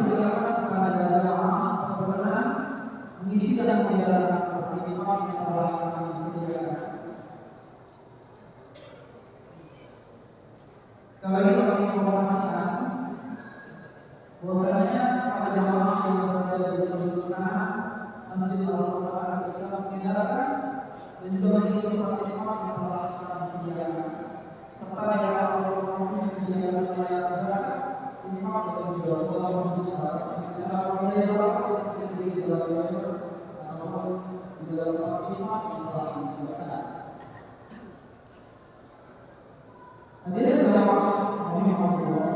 dipersilakan kepada jamaah berkenan mengisi dan menjalankan taklimat yang telah kami sediakan. Sekali lagi kami informasikan bahwasanya para jamaah yang berada di sudut kanan Masjid Al-Quran Al-Islam menyadarkan dan juga mengisi taklimat yang telah kami sediakan. Serta jalan orang yang menyediakan pelayanan zakat, infak dan juga sholat digital dengan cara memilih waktu yang sedikit dalam lebar ataupun di dalam taklimat yang telah disediakan. Hadirin jamaah rahimahullah,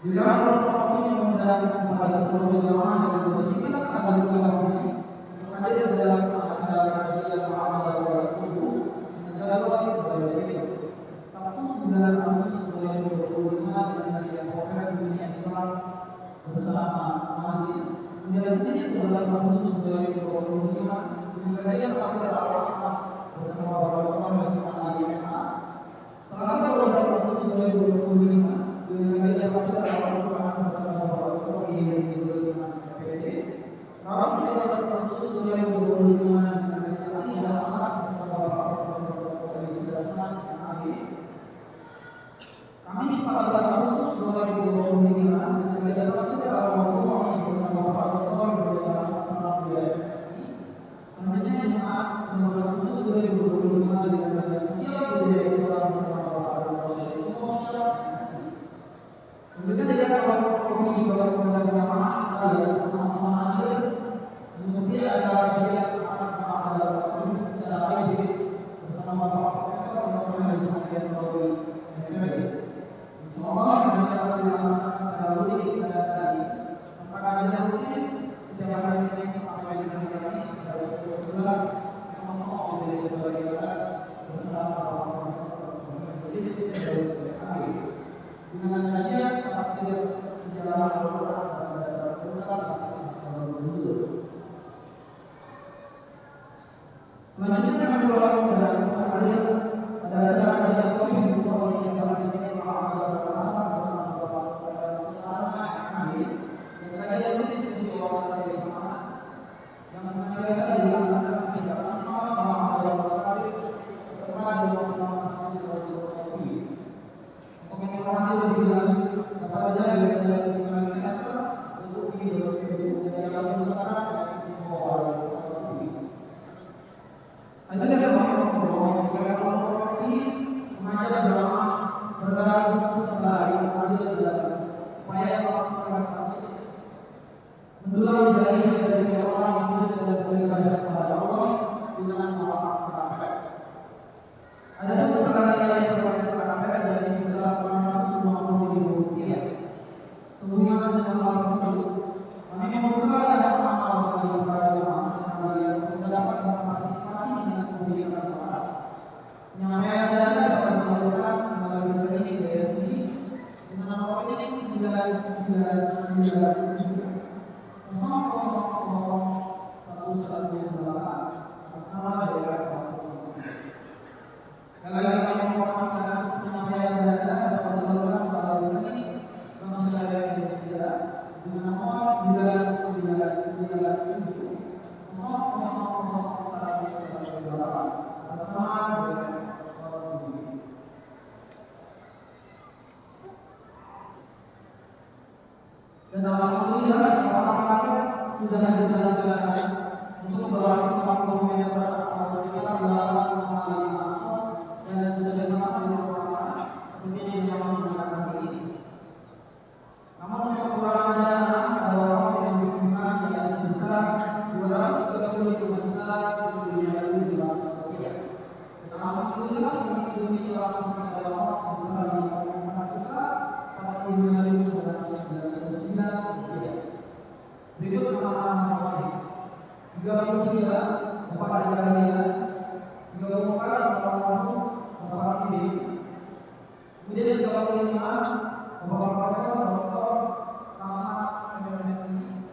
jika orang ini mengundang kepada seluruh jamaah dan bersihkan akan diketahui untuk hadir dalam acara kajian muamalah salat subuh menjadwalkan sebagai berikut. Sabtu 9 Agustus 2025 dengan kajian Potret Dunia Islam bersama Mazin. Kemudian Senin 11 Agustus 2025 dengan kajian Tafsir Al-Rahman bersama Bapak Dr. Haji Ali MA. Selasa 12 Agustus 2025 dengan kajian Tafsir Al-Rahman bersama Bapak Dr. Ihyan Zulaiman PPD. Rabu 13 Agustus 2025 dengan kajian Akidah Akhlak bersama Bapak Profesor Dr. Yusran AG. Kamis 14 Agustus 2025 dengan kajian Tafsir Al-Mawdu'i bersama Bapak Dr. Abdullah SI. Selanjutnya Jumat 15 Agustus 2025 dengan kajian Sosial Budaya Islam bersama Bapak Dr. Syaifullah SI. Kemudian jajaran Bapak Profesi Bapak Undang Jamaah sekalian bersama-sama hadir mengikuti acara kajian muamalah salat subuh secara hybrid bersama Bapak Profesor Dr. Haji Safian Sauri MPD. Insyaallah kajian akan dilaksanakan secara luring dan daring. Serta kajian rutin setiap hari Senin sampai dengan hari Kamis pada pukul 11.00 waktu sebagai barat bersama Bapak Profesor Dr. Haji dengan kajian tafsir sejarah Al-Quran dan dasar Al-Quran dan sababul nuzul. Selanjutnya kami berlaku pada hadir pada acara kajian Sahih Bukhari setiap hari Senin muamalah salat asar bersama Bapak Dr. yang kajian rutin sisi wawasan Islam yang senantiasa dilaksanakan sejak Kamis malam muamalah salat maghrib bertepatan dengan waktu Masjid Al-Quran. Untuk informasi lebih lanjut dapat ada di website Islamic Center untuk video dari Abu Saran dan info al-Fatih. Ada yang bahwa ketika orang ini mengajak jamaah bergabung sembari adil dalam upaya melakukan tasbih, mendulang jariah dari seorang yang sudah dan beribadah kepada Allah dengan melakukan akhirat. Ada dua besaran nilai perwakilan akhirat dari sebesar 650.000 rupiah. Sehubungan dengan hal tersebut, kami membuka ladang amal bagi para jamaah sekalian untuk dapat berpartisipasi dengan pendidikan Al-Quran. Penyampaian dana dapat disalurkan melalui rekening BSI dengan nomor rekening 997000118 bersama daerah sekali lagi kami informasikan penyampaian dana dapat disalurkan melalui rekening Bank Syariah Indonesia dengan nomor 997000118 bersama dengan dan alhamdulillah orang-orang sudah diberangkatkan untuk berlangsung 40 meter atau sekitar 8,5 dan sudah dimasang di ruangan seperti yang menggunakan ini. Namun untuk kekurangan dana pada waktu yang dibutuhkan yaitu sebesar 235 juta rupiah. Dan alhamdulillah begitu ini telah diselesaikan dalam waktu sebesar 54 juta 45.999 rupiah. Berikut nama-nama wajib. 33 Bapak Jalalia, 34 Bapak Almarhum Bapak Akidin. Kemudian 35 Bapak Profesor Dr. Ahmad MSI.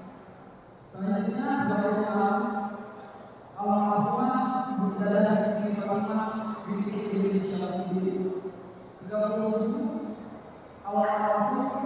Selanjutnya 36 Almarhumah Bunda Dadah Sri Fatimah binti Syamsuddin. 37 Almarhum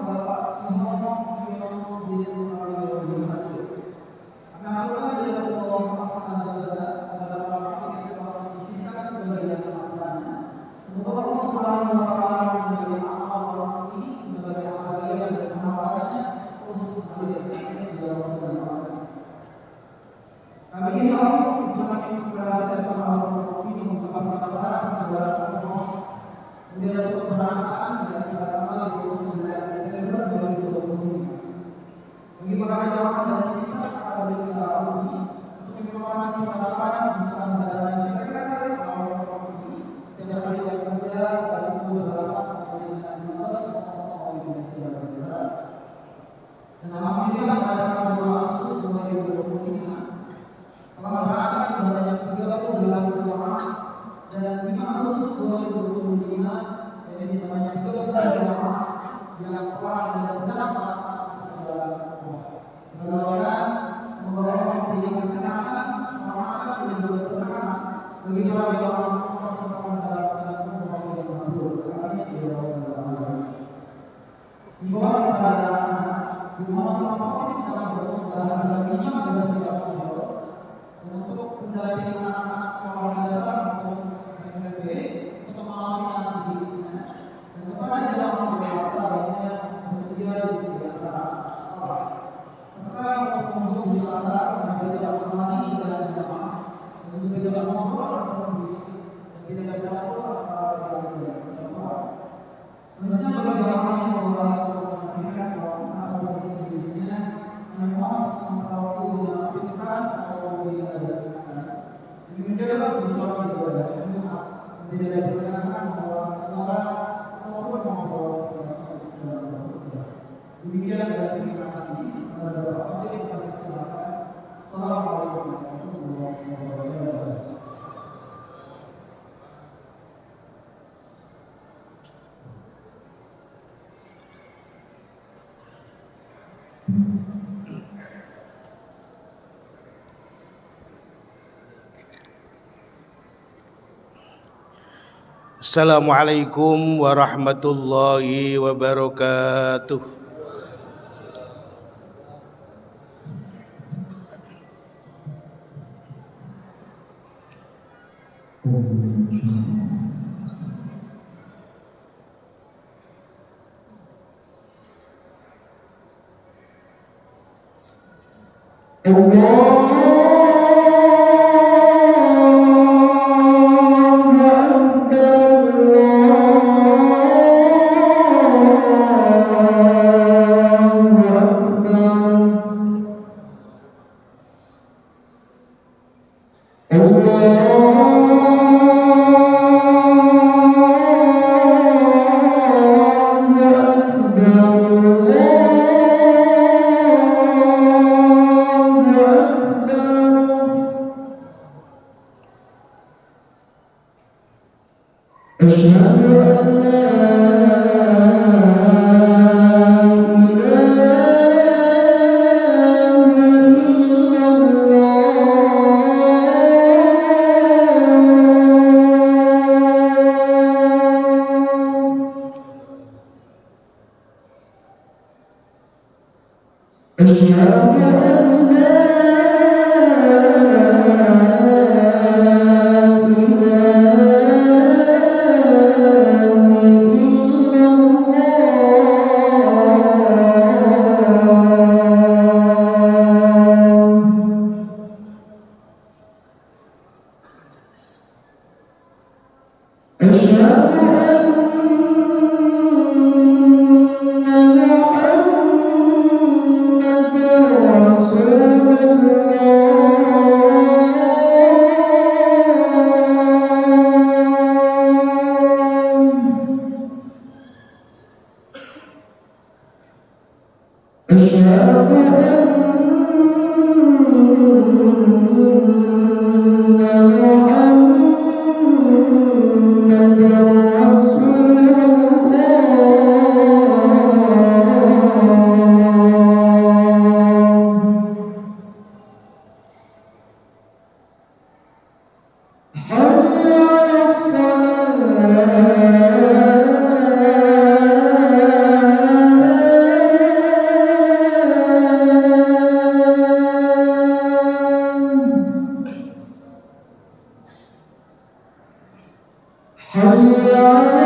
Assalamualaikum warahmatullahi wabarakatuh. Muhammad حي على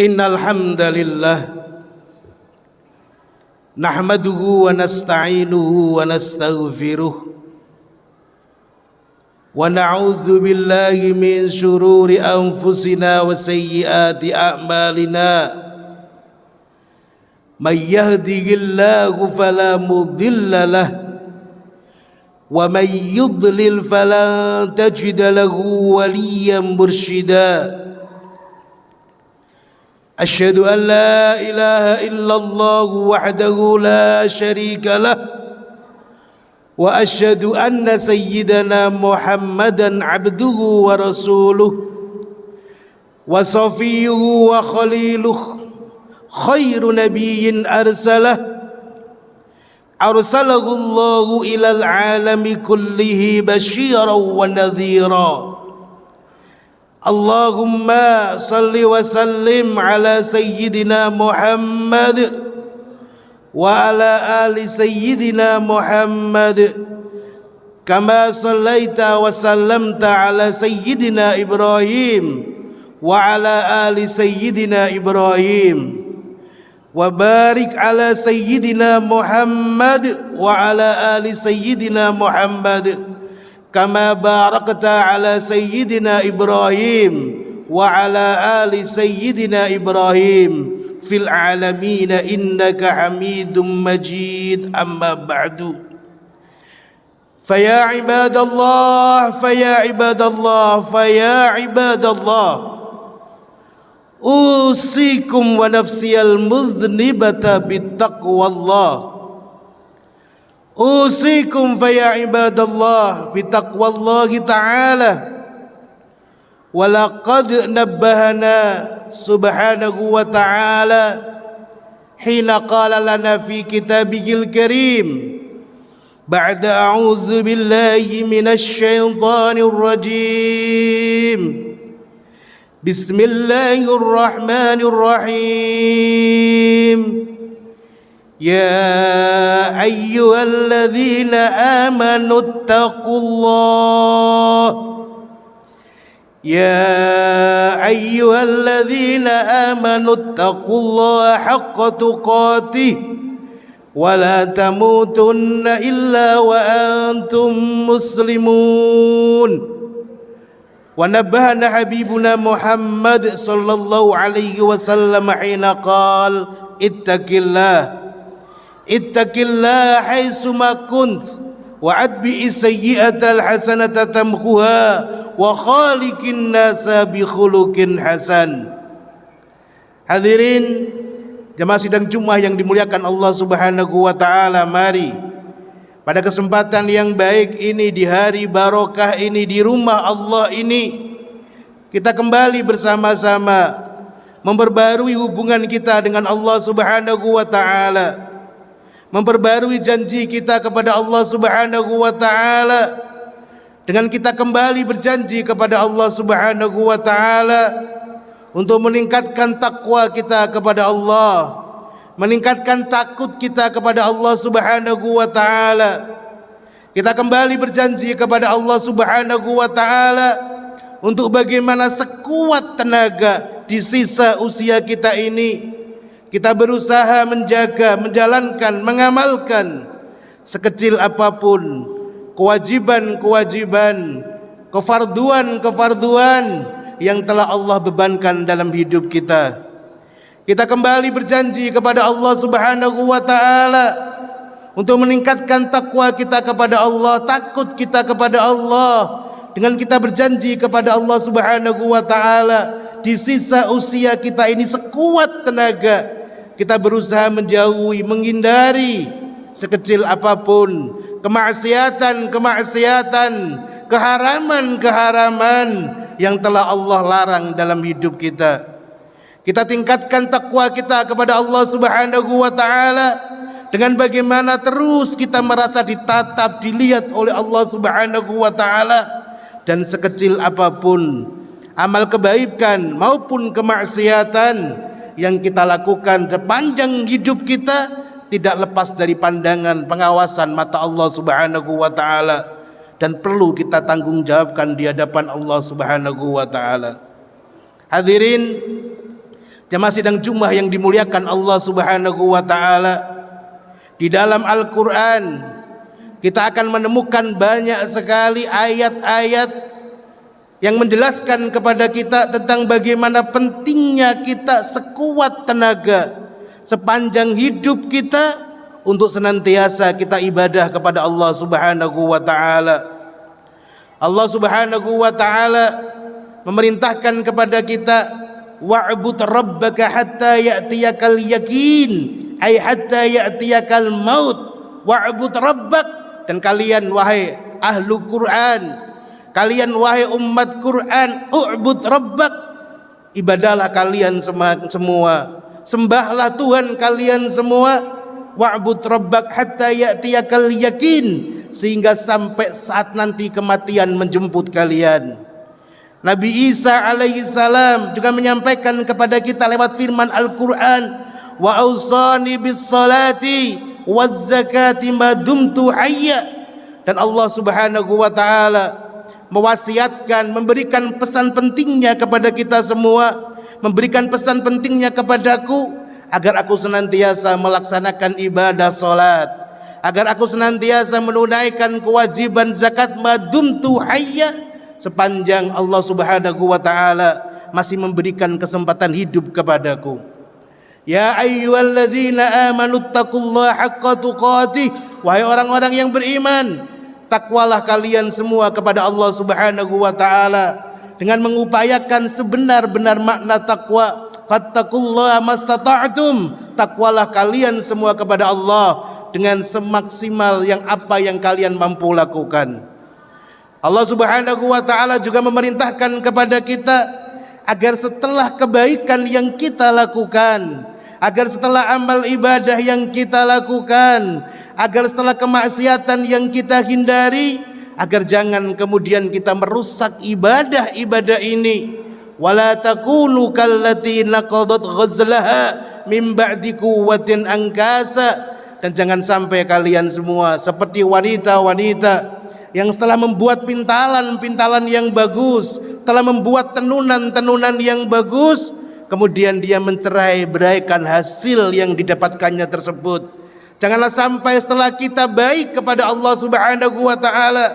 Innal hamdalillah nahmaduhu wa nasta'inuhu wa nastaghfiruh wa na'udzu billahi min shururi anfusina wa sayyiati a'malina may yahdihillahu fala mudilla lahu wa may yudlil falan tajida lahu waliyyan mursyida. أشهد أن لا إله إلا الله وحده لا شريك له وأشهد أن سيدنا محمدا عبده ورسوله وصفيه وخليله خير نبي أرسله الله إلى العالم كله بشيرا ونذيرا. اللهم صل وسلم على سيدنا محمد وعلى آل سيدنا محمد كما صليت وسلمت على سيدنا إبراهيم وعلى آل سيدنا إبراهيم وبارك على سيدنا محمد وعلى آل سيدنا محمد كما باركت على سيدنا إبراهيم وعلى آل سيدنا إبراهيم في العالمين إنك حميد مجيد. أما بعد فيا عباد الله أوصيكم ونفسي المذنبة بالتقوى الله. أوصيكم فيا عباد الله بتقوى الله تعالى. ولقد نبهنا سبحانه وتعالى حين قال لنا في كتابه الكريم بعد أعوذ بالله من الشيطان الرجيم بسم الله الرحمن الرحيم يا أيها الذين آمنوا اتقوا الله حق تقاته ولا تموتن إلا وأنتم مسلمون. ونبهنا حبيبنا محمد صلى الله عليه وسلم حين قال اتق الله حيثما كنت وأتبع السيئة الحسنة تمحها وخالق الناس بخلق حسن. Hadirin Jamaah sidang Jumat yang dimuliakan Allah Subhanahu wa taala, mari pada kesempatan yang baik ini, di hari barokah ini, di rumah Allah ini, kita kembali bersama-sama memperbarui hubungan kita dengan Allah Subhanahu wa taala, memperbarui janji kita kepada Allah Subhanahu wa taala, dengan kita kembali berjanji kepada Allah Subhanahu wa taala untuk meningkatkan takwa kita kepada Allah, meningkatkan takut kita kepada Allah Subhanahu wa taala. Kita kembali berjanji kepada Allah Subhanahu wa taala untuk bagaimana sekuat tenaga di sisa usia kita ini kita berusaha menjaga, menjalankan, mengamalkan sekecil apapun kewajiban-kewajiban, kefarduan-kefarduan yang telah Allah bebankan dalam hidup kita. Kita kembali berjanji kepada Allah Subhanahu wa taala untuk meningkatkan takwa kita kepada Allah, takut kita kepada Allah, dengan kita berjanji kepada Allah Subhanahu wa taala di sisa usia kita ini sekuat tenaga kita berusaha menjauhi, menghindari sekecil apapun kemaksiatan-kemaksiatan, keharaman-keharaman yang telah Allah larang dalam hidup kita. Kita tingkatkan takwa kita kepada Allah Subhanahu wa taala dengan bagaimana terus kita merasa ditatap, dilihat oleh Allah Subhanahu wa taala, dan sekecil apapun amal kebaikan maupun kemaksiatan yang kita lakukan sepanjang hidup kita tidak lepas dari pandangan pengawasan mata Allah Subhanahu wa taala dan perlu kita tanggung jawabkan di hadapan Allah Subhanahu wa taala. Hadirin jamaah sidang Jumat yang dimuliakan Allah Subhanahu wa taala, di dalam Al-Qur'an kita akan menemukan banyak sekali ayat-ayat yang menjelaskan kepada kita tentang bagaimana pentingnya kita sekuat tenaga sepanjang hidup kita untuk senantiasa kita ibadah kepada Allah Subhanahu wa taala. Allah Subhanahu wa taala memerintahkan kepada kita, wa'bud rabbaka hatta ya'tiyakal yakin, ay hatta ya'tiyakal maut. Wa'bud rabbak, dan kalian wahai ahlu Quran, kalian wahai umat Quran, u'bud rabbak, ibadahlah kalian semua, sembahlah Tuhan kalian semua. Wa'bud rabbak hatta ya'tiyakal yakin, sehingga sampai saat nanti kematian menjemput kalian. Nabi Isa alaihi salam juga menyampaikan kepada kita lewat firman Al-Qur'an, wa ausani bis salati waz zakati ma dumtu hayya. Dan Allah Subhanahu wa taala mewasiatkan, memberikan pesan pentingnya kepada kita semua, memberikan pesan pentingnya kepadaku agar aku senantiasa melaksanakan ibadah salat, agar aku senantiasa menunaikan kewajiban zakat madumtu hayya, sepanjang Allah Subhanahu wa taala masih memberikan kesempatan hidup kepadaku. Ya ayyuhalladzina amanu taqullaha haqqa tuqatih, wahai orang-orang yang beriman, takwalah kalian semua kepada Allah Subhanahu wa taala dengan mengupayakan sebenar-benar makna takwa. Fattaqullaha mastata'tum, takwalah kalian semua kepada Allah dengan semaksimal yang apa yang kalian mampu lakukan. Allah Subhanahu wa taala juga memerintahkan kepada kita agar setelah kebaikan yang kita lakukan, agar setelah amal ibadah yang kita lakukan, agar setelah kemaksiatan yang kita hindari, agar jangan kemudian kita merusak ibadah-ibadah ini. Wala takunu kallati naqadat ghazlaha min ba'di quwwatin ankasa, dan jangan sampai kalian semua seperti wanita-wanita yang setelah membuat pintalan-pintalan yang bagus, telah membuat tenunan-tenunan yang bagus, kemudian dia mencerai-beraikan hasil yang didapatkannya tersebut. Janganlah sampai setelah kita baik kepada Allah Subhanahu wa taala,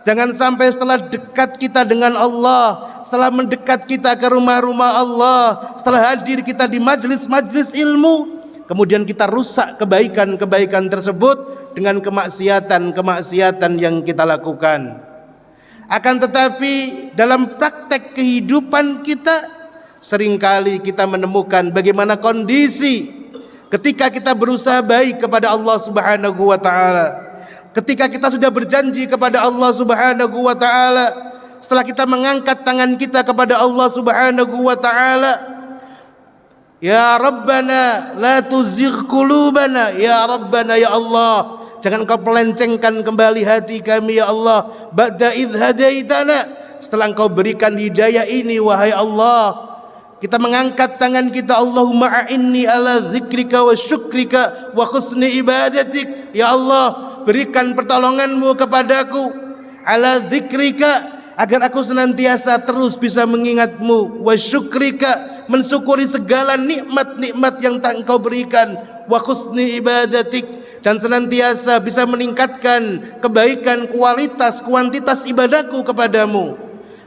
jangan sampai setelah dekat kita dengan Allah, setelah mendekat kita ke rumah-rumah Allah, setelah hadir kita di majlis-majlis ilmu, kemudian kita rusak kebaikan-kebaikan tersebut dengan kemaksiatan-kemaksiatan yang kita lakukan. Akan tetapi dalam praktek kehidupan kita seringkali kita menemukan bagaimana kondisi ketika kita berusaha baik kepada Allah Subhanahu wa taala, ketika kita sudah berjanji kepada Allah Subhanahu wa taala, setelah kita mengangkat tangan kita kepada Allah Subhanahu wa taala, ya Rabbana la tuzigh qulubana, ya Rabbana ya Allah, jangan kau pelencengkan kembali hati kami ya Allah, ba'da idh hadaitana, setelah engkau berikan hidayah ini wahai Allah. Kita mengangkat tangan kita, Allahumma a'inni ala zikrika wa syukrika wa husni ibadatik, ya Allah berikan pertolonganmu kepadaku, ala zikrika, agar aku senantiasa terus bisa mengingatmu, wa syukrika, mensyukuri segala nikmat-nikmat yang tak engkau berikan, wa husni ibadatik, dan senantiasa bisa meningkatkan kebaikan, kualitas, kuantitas ibadahku kepadamu.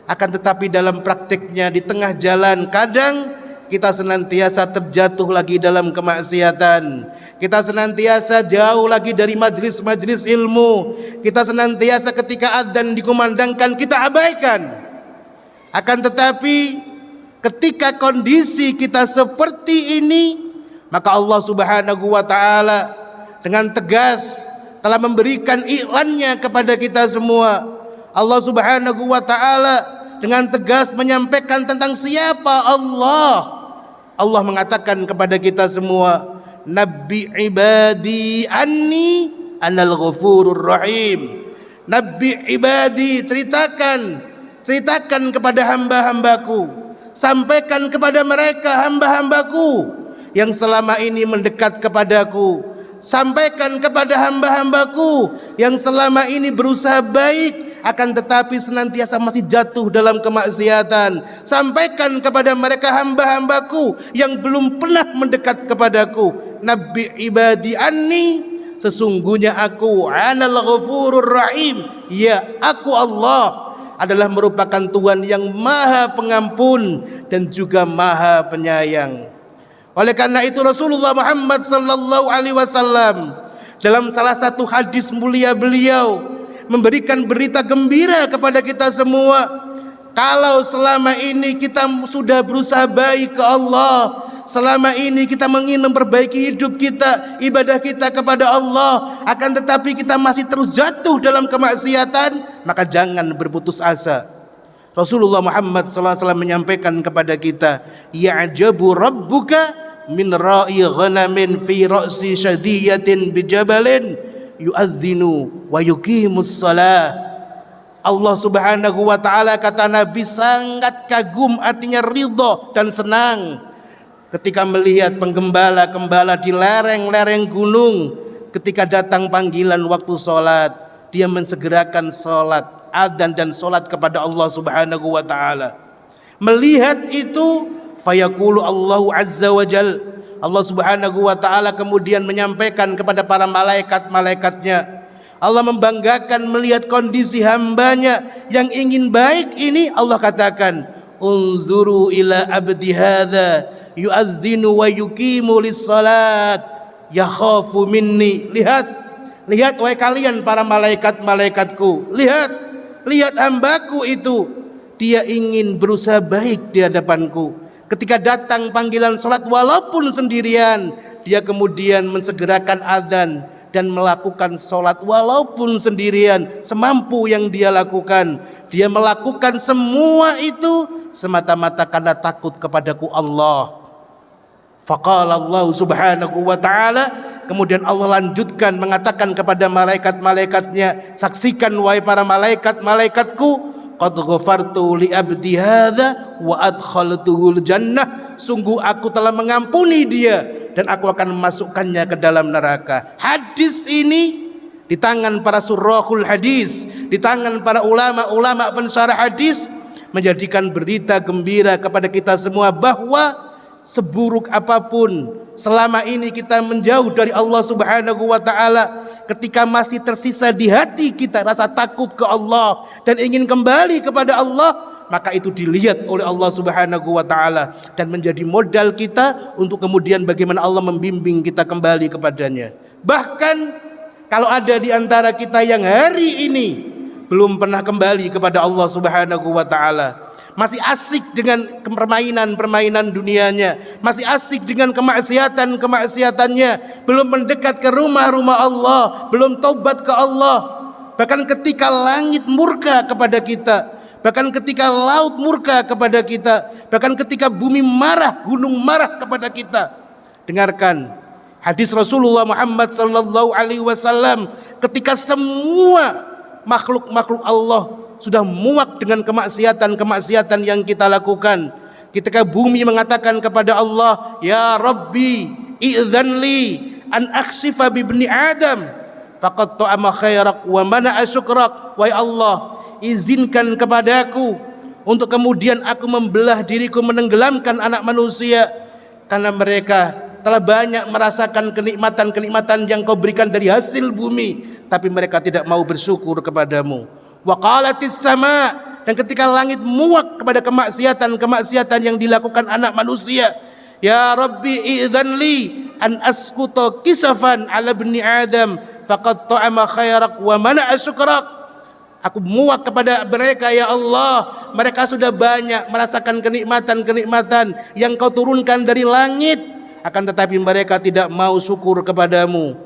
Akan tetapi dalam praktiknya di tengah jalan kadang kita senantiasa terjatuh lagi dalam kemaksiatan. Kita senantiasa jauh lagi dari majlis-majlis ilmu. Kita senantiasa ketika adzan dikumandangkan kita abaikan. Akan tetapi ketika kondisi kita seperti ini, maka Allah Subhanahu wa taala dengan tegas telah memberikan iklannya kepada kita semua. Allah Subhanahu wa taala dengan tegas menyampaikan tentang siapa Allah. Allah mengatakan kepada kita semua, Nabbi ibadi anni anal ghafurur rahim. Nabbi ibadi, ceritakan kepada hamba-hambaku, sampaikan kepada mereka hamba-hambaku yang selama ini mendekat kepadaku. Sampaikan kepada hamba-hambaku yang selama ini berusaha baik, akan tetapi senantiasa masih jatuh dalam kemaksiatan. Sampaikan kepada mereka hamba-hambaku yang belum pernah mendekat kepadaku, Nabbi ibadi anni, sesungguhnya aku anal ghafurur rahim, ya aku Allah adalah merupakan Tuhan yang maha pengampun dan juga maha penyayang. Oleh karena itu Rasulullah Muhammad sallallahu alaihi wasallam dalam salah satu hadis mulia beliau memberikan berita gembira kepada kita semua. Kalau selama ini kita sudah berusaha baik ke Allah, selama ini kita ingin memperbaiki hidup kita, ibadah kita kepada Allah, akan tetapi kita masih terus jatuh dalam kemaksiatan, maka jangan berputus asa. Rasulullah Muhammad SAW menyampaikan kepada kita, ya'jabu rabbuka min ra'i ghanamin fi ra'si syadiyatin bijabalin yu'azzinu wa yuqimus salah. Allah Subhanahu wa taala, kata Nabi, sangat kagum, artinya ridho dan senang ketika melihat penggembala-gembala di lereng-lereng gunung, ketika datang panggilan waktu sholat, dia mensegerakan sholat, adzan dan sholat kepada Allah Subhanahu wa taala. Melihat itu, fayaqulu Allahu azza wa jal, Allah Subhanahu wa taala kemudian menyampaikan kepada para malaikat-malaikatnya. Allah membanggakan melihat kondisi hambanya yang ingin baik ini. Allah katakan, unzuru ila abdi hadza yu'azzinu wa yuqimu lis-salat yakhafu minni. Lihat wahai kalian para malaikat-malaikatku, lihat hambaku itu, dia ingin berusaha baik di hadapanku. Ketika datang panggilan salat walaupun sendirian, dia kemudian mensegerakan azan dan melakukan salat walaupun sendirian, semampu yang dia lakukan. Dia melakukan semua itu semata-mata karena takut kepadaku Allah. Faqala Allah Subhanahu wa ta'ala, kemudian Allah lanjutkan mengatakan kepada malaikat-malaikatnya, saksikan wahai para malaikat-malaikatku, qad ghafartu li abdi hadza wa adkhaltuhul jannah, sungguh aku telah mengampuni dia dan aku akan memasukkannya ke dalam neraka. Hadis ini di tangan para surahul hadis, di tangan para ulama-ulama pensyarah hadis, menjadikan berita gembira kepada kita semua bahwa seburuk apapun selama ini kita menjauh dari Allah Subhanahu wa ta'ala, ketika masih tersisa di hati kita rasa takut ke Allah dan ingin kembali kepada Allah, maka itu dilihat oleh Allah Subhanahu wa ta'ala dan menjadi modal kita untuk kemudian bagaimana Allah membimbing kita kembali kepadanya. Bahkan kalau ada di antara kita yang hari ini belum pernah kembali kepada Allah Subhanahu wa taala. Masih asik dengan permainan-permainan dunianya, masih asik dengan kemaksiatan-kemaksiatannya, belum mendekat ke rumah-rumah Allah, belum taubat ke Allah. Bahkan ketika langit murka kepada kita, bahkan ketika laut murka kepada kita, bahkan ketika bumi marah, gunung marah kepada kita. Dengarkan hadis Rasulullah Muhammad sallallahu alaihi wasallam ketika semua makhluk-makhluk Allah sudah muak dengan kemaksiatan-kemaksiatan yang kita lakukan. Ketika bumi mengatakan kepada Allah, "Ya Rabbi, i'dzan li an akhsifa bi ibni Adam, faqad ta'ama khairak wa mana'a syukrak." Wahai Allah, izinkan kepadaku untuk kemudian aku membelah diriku, menenggelamkan anak manusia, karena mereka telah banyak merasakan kenikmatan-kenikmatan yang kau berikan dari hasil bumi, tapi mereka tidak mau bersyukur kepadamu. Wa qalatis sama, dan ketika langit muak kepada kemaksiatan-kemaksiatan yang dilakukan anak manusia, "Ya Rabbi, i'dzan li an asquta kisafan ala ibni Adam, faqad ta'ama khairak wa mana'a syukrak." Aku muak kepada mereka, ya Allah, mereka sudah banyak merasakan kenikmatan-kenikmatan yang kau turunkan dari langit, akan tetapi mereka tidak mau syukur kepadamu.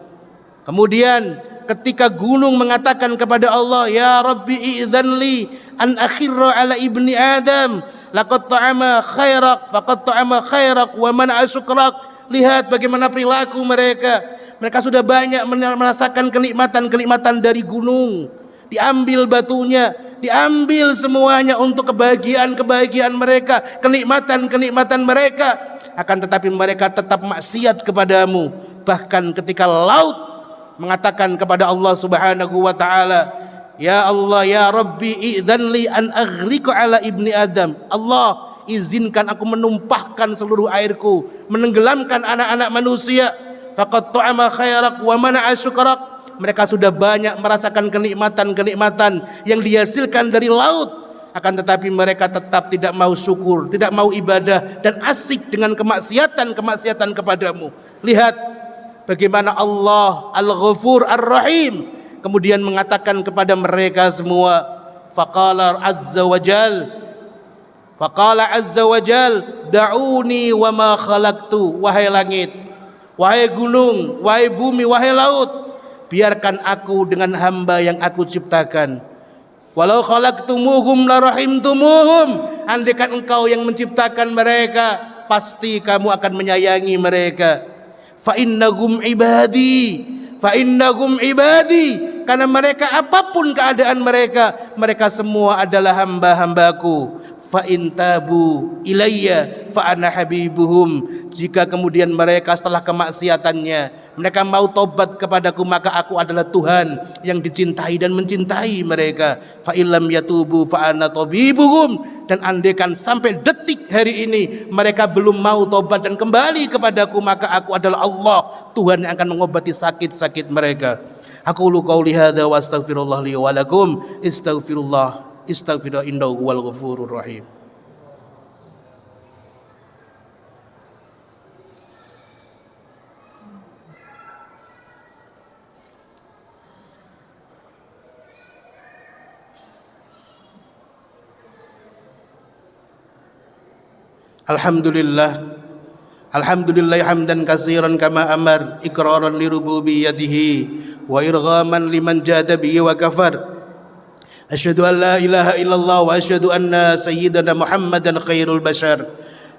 Kemudian ketika gunung mengatakan kepada Allah, "Ya Rabbi, i'dzan li an akhirra ala ibni Adam, laqad ta'ama khairak faqad ta'ama khairak wa mana'a syukrak." Lihat bagaimana perilaku mereka. Mereka sudah banyak merasakan kenikmatan-kenikmatan dari gunung. Diambil batunya, diambil semuanya untuk kebahagiaan-kebahagiaan mereka, kenikmatan-kenikmatan mereka. Akan tetapi mereka tetap maksiat kepadamu. Bahkan ketika laut mengatakan kepada Allah Subhanahu wa taala, "Ya Allah, ya Rabbi, i'dzan li an aghriqa ala ibni Adam." Allah, izinkan aku menumpahkan seluruh airku, menenggelamkan anak-anak manusia. Faqad ta'ama khairak wa mana'a syukrak. Mereka sudah banyak merasakan kenikmatan-kenikmatan yang dihasilkan dari laut, akan tetapi mereka tetap tidak mau syukur, tidak mau ibadah, dan asik dengan kemaksiatan-kemaksiatan kepadamu. Lihat bagaimana Allah Al-Ghafur Ar-Rahim kemudian mengatakan kepada mereka semua, Faqala azza wa jal, "Da'uni wa ma khalaqtu." Wahai langit, wahai gunung, wahai bumi, wahai laut, biarkan aku dengan hamba yang aku ciptakan. Walau khalaqtumuhum la rahimtumuhum. Andaikan engkau yang menciptakan mereka, pasti kamu akan menyayangi mereka. Fa innahum ibadi, karena mereka apapun keadaan mereka, mereka semua adalah hamba-hambaku. Fa intabu ilayya fa ana habibuhum. Jika kemudian mereka setelah kemaksiatannya mereka mau tobat kepadaku, maka aku adalah Tuhan yang dicintai dan mencintai mereka. Fa illam yatubu fa ana tabibuhum. Dan andaikan sampai detik hari ini mereka belum mau tobat dan kembali kepadaku, maka aku adalah Allah, Tuhan yang akan mengobati sakit-sakit mereka. Aqulu qauli hadza wa astaghfirullah li wa lakum. Istaghfirullah innahu huwal ghafurur rahim. Alhamdulillah hamdan katsiran kama amar, iqraran li rububiyyatihi wa irghaman liman jada bihi wa kafar. Asyhadu an la ilaha illallah wa asyhadu anna sayyidana Muhammadan khairul bashar.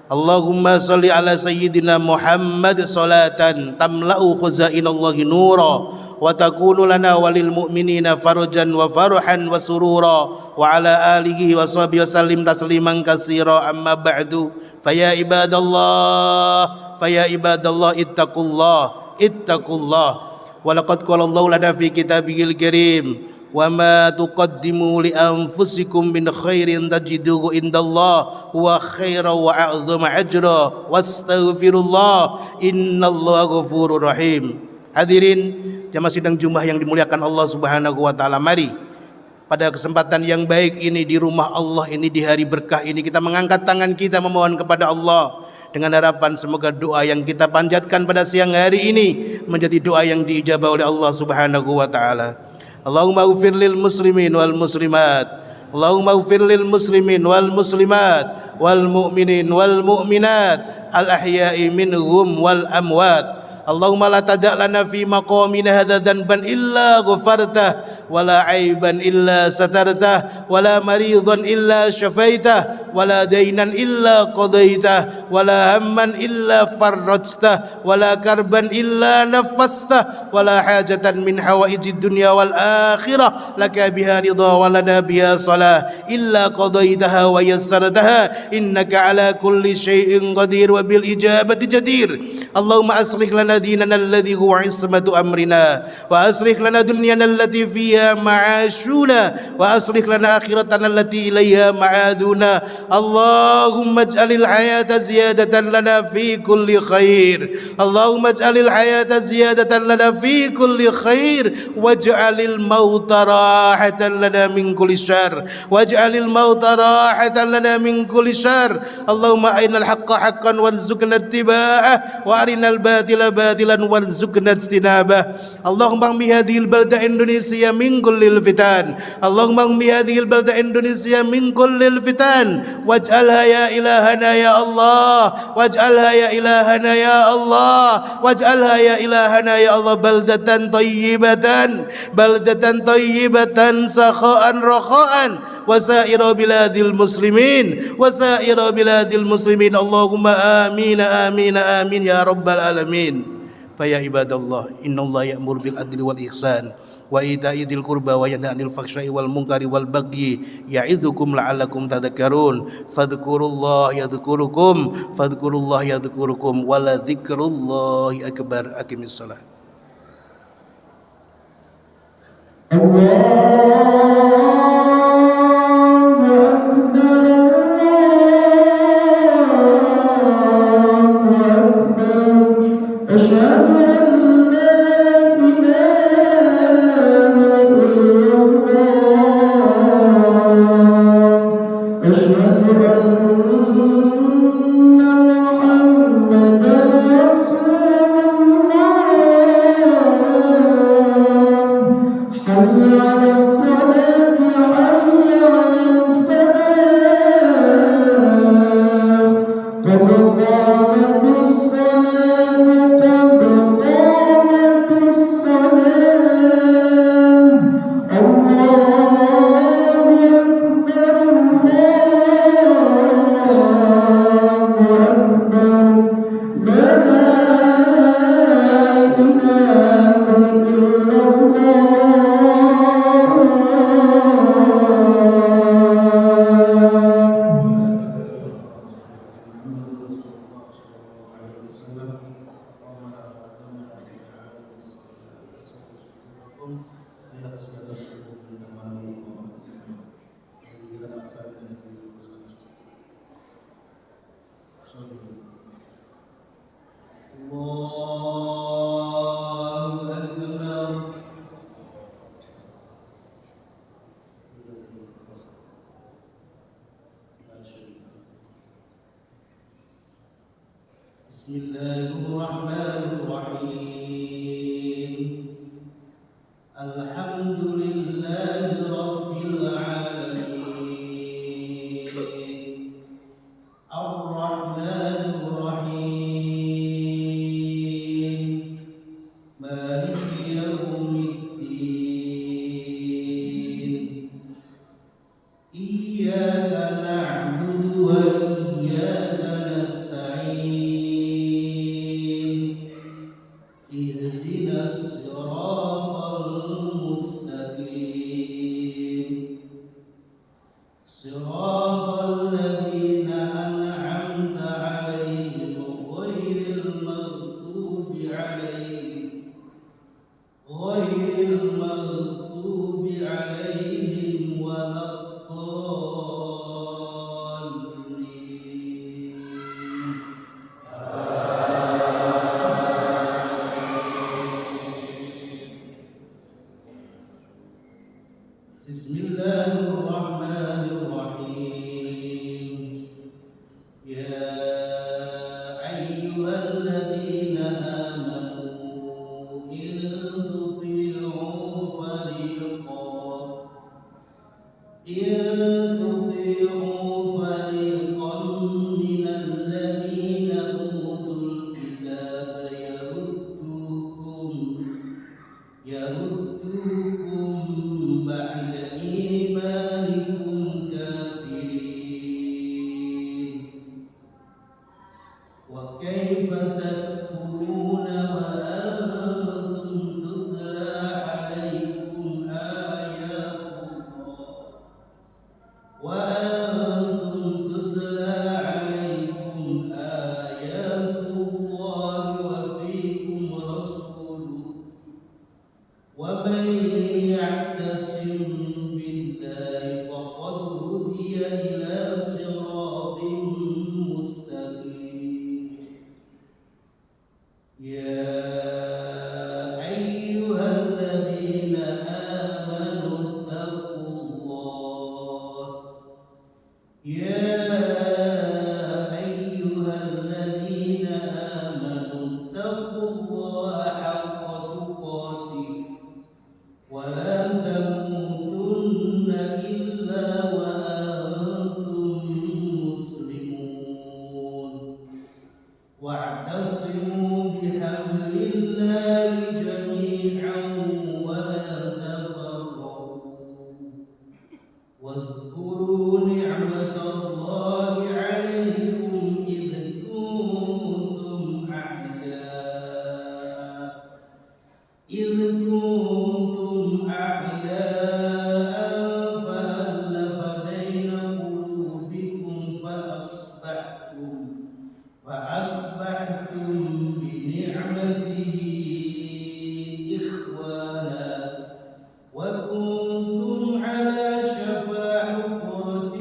Allahumma salli ala sayyidina Muhammad salatan tamla'u khuzainallahi nura wa takunu lana walil mu'minina farjan wa farhan wa surura wa ala alihi wa sahbihi wasallim tasliman katsira. Amma ba'du, faya ibadallah ittaqullah wa laqad qala Allahu lana fi kitabihil karim, wa ma tuqaddimu li anfusikum min khairin tajiduhu indallah wa khairan wa a'zama ajra wastaghfirullah innallaha ghafurur rahim. Hadirin jamaah sidang Jumat yang dimuliakan Allah Subhanahu wa taala, mari pada kesempatan yang baik ini, di rumah Allah ini, di hari berkah ini, kita mengangkat tangan kita memohon kepada Allah dengan harapan semoga doa yang kita panjatkan pada siang hari ini menjadi doa yang diijabah oleh Allah Subhanahu wa taala. Allahumma ighfir lil muslimin wal muslimat, Allahumma ighfir lil muslimin wal muslimat wal mu'minin wal mu'minat al ahya'i minhum wal amwat. Allahumma la tada' lana fi maqamina hadza dhanban illa ghafartah wala aiban illa satartah wala maridan illa syafaitah wala dainan illa qadaitah wala hamman illa farrajtah wala karban illa nafastah wala hajatan min hawaijid dunya wal akhirah laka biha ridha wa lana biha salah illa qadaitaha wa yassartaha innaka ala kulli syai'in qadir wa bil ijabati jadir. Allahumma aslih lana dinana alladhi huwa ismatu amrina wa aslih lana dunyana allati fiha ma'ashuna wa aslih lana akhiratana allati ilayha ma'aduna. Allahumma ij'alil hayata ziyadatan lana fi kulli khair, Allahumma ij'alil hayata ziyadatan lana fi kulli khair waj'alil mauta rahatan lana min kulli syarr waj'alil mauta rahatan lana min kulli syarr. Allahumma arinal haqqa haqqan warzuqna ittiba'ah wa arinal batila batilan warzuqna ijtinabah. Allahumma bi hadhil balda Indonesia min kullil fitan, Allahumma bi hadhil balda Indonesia min kullil fitan waj'alha ya ilahana ya Allah waj'alha ya ilahana ya Allah waj'alha ya ilahana ya Allah baldatan tayyibatan sakha'an rakha'an wasaira biladil muslimin wasaira biladil muslimin. Allahumma amin amin amin ya rabbal alamin. Fa ya ibadallah innallaha ya'muru bil adli wal ihsan wa ita'i dzil qurba wa yanha 'anil fahsya'i wal munkari wal bagyi ya'idzukum la'allakum tadhakkarun. Fadhkurullaha yadhkurukum wa la dzikrullahi akbar. Aqimis shalah. Bismillahirrahmanirrahim. Alhamdulillahi rabbil alamin. Ar-Rahmanir Rahim. Maliki yaumiddin. Iyyaka na'budu wa iyyaka nasta'in. Ihdinas siratal mustaqim. Siratal ladzina an'amta 'alaihim ghairil maghdubi 'alaihim waladdallin. Bismillahirrahmanirrahim. Ya ayyuhalladzina amanu in tuti'u fariqan يردوكم بعد إيمانكم كافرين وكيف تكفرون وأنتم تتلى عليكم آيات الله وفيكم رسوله ومن يعتصم بالله فقد هدي إلى صراط مستقيم يا أيها الذين آمنوا اتقوا الله حق تقاته ولا تموتن إلا وأنتم مسلمون واعتصموا بحبل الله جميعا ولا تفرقوا واذكروا نعمة الله عليكم إذ كنتم أعداء فألف بين قلوبكم فأصبحتم بنعمته إخوانا وكنتم على شفا حفرة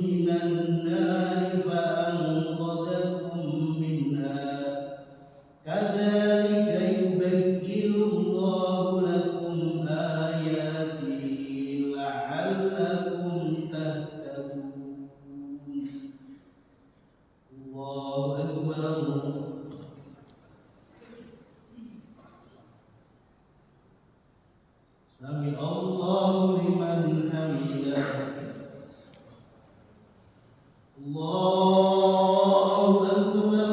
من النار فأنقذكم منها كذلك يبين الله لكم آياته لعلكم تهتدون الله أكبر سمع الله لمن حمده الله أكبر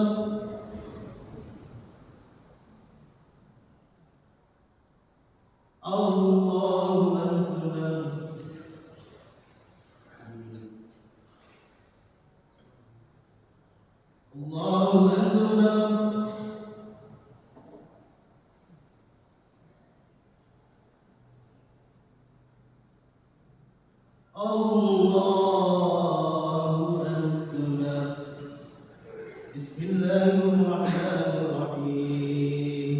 الله أكبر الله أكبر الله أكبر بسم الله الرحمن الرحيم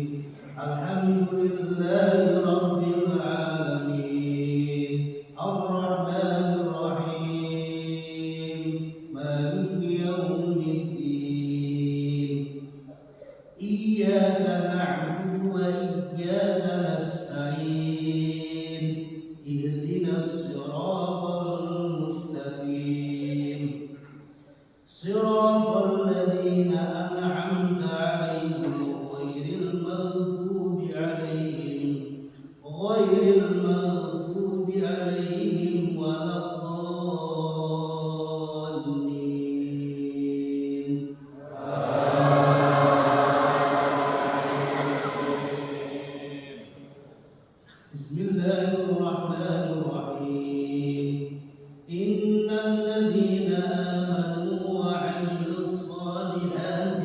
الحمد لله رب العالمين الرحمن الرحيم مالك يوم الدين إياك نعبد وإياك نستعين اهدنا الصراط المستقيم صراط الذين أنعمت عليهم غير المغضوب عليهم ولا الضالين بسم الله الرحمن الرحيم إن الذين آمنوا وعملوا الصالحات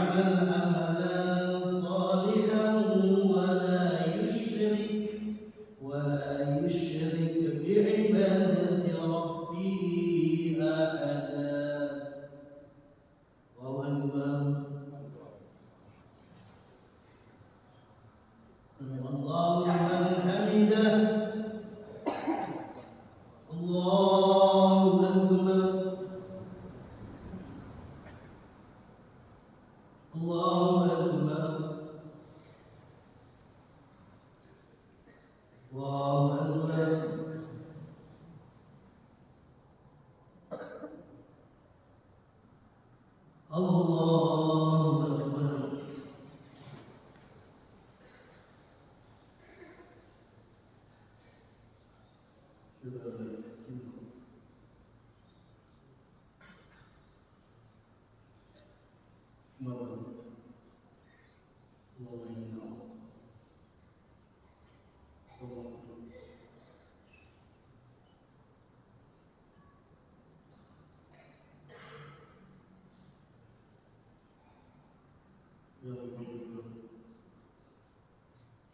يعمل عملا صالحا ولا يشرك بعبادة ربه أحدا. سمع الله لمن حمده. الله أكبر. الله أكبر. الله أكبر. الله أكبر.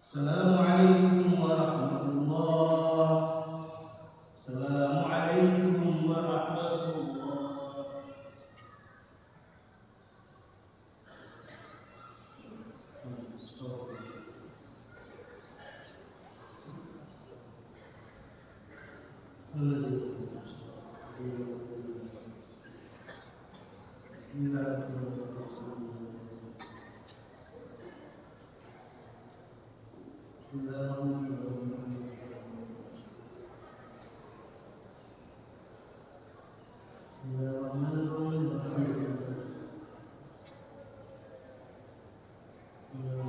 Assalamualaikum warahmatullahi. Assalamualaikum warahmatullahi. Bismillahirrahmanirrahim.